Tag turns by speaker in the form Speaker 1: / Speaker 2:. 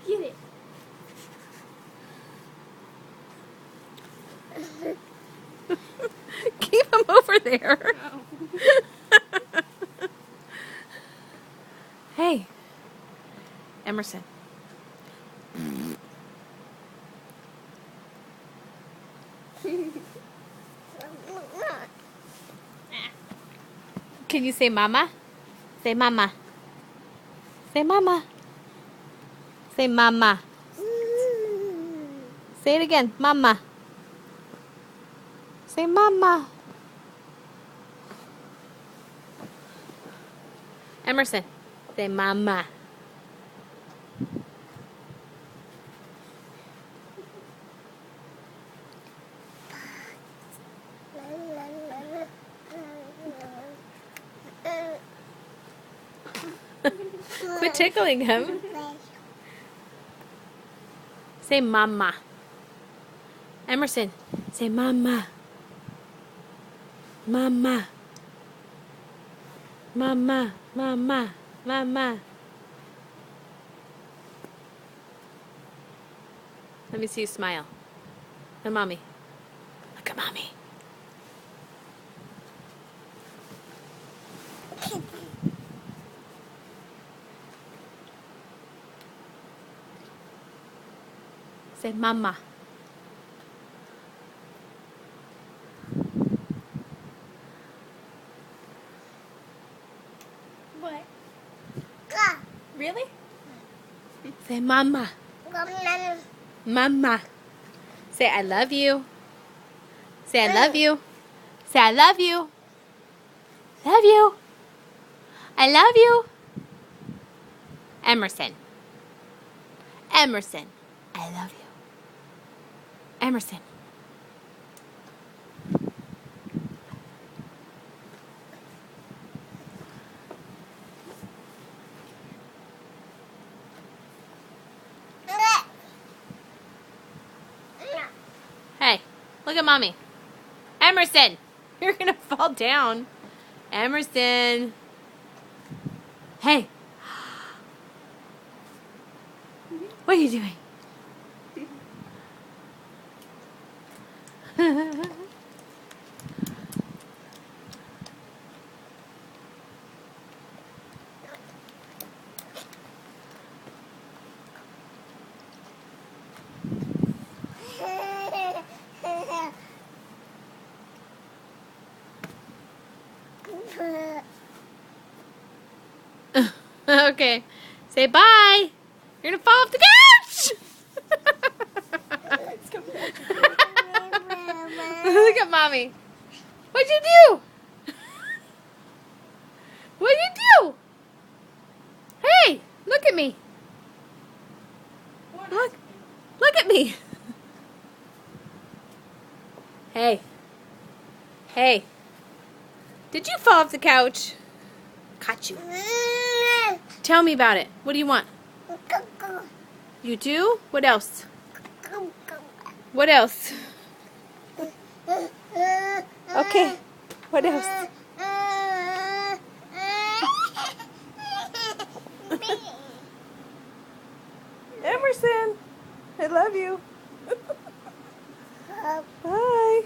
Speaker 1: Get it.
Speaker 2: Keep him over there.
Speaker 1: Oh.
Speaker 2: Hey, Emerson. Can you say mama? Say mama. Say mama. Say mama. Say it again. Mama. Say mama. Emerson. Say mama. Quit tickling him. Say mama. Emerson, say mama. Mama. Mama. Mama. Mama. Let me see you smile. At mommy. Look at mommy. Say mama.
Speaker 1: What?
Speaker 2: Really? Say mama. Mama. Say I love you. Say I love you. Say I love you. Love you. I love you. Emerson. Emerson. I love you. Emerson. Hey, look at mommy. Emerson, you're gonna fall down. Emerson. Hey. What are you doing? Okay. Say bye. You're gonna fall off the couch. Look at mommy. What'd you do? What'd you do? Hey, look at me. Look at me. Hey. Hey. Did you fall off the couch? Caught you. Tell me about it. What do you want? You do? What else? What else? Okay. What else? Emerson, I love you. Bye.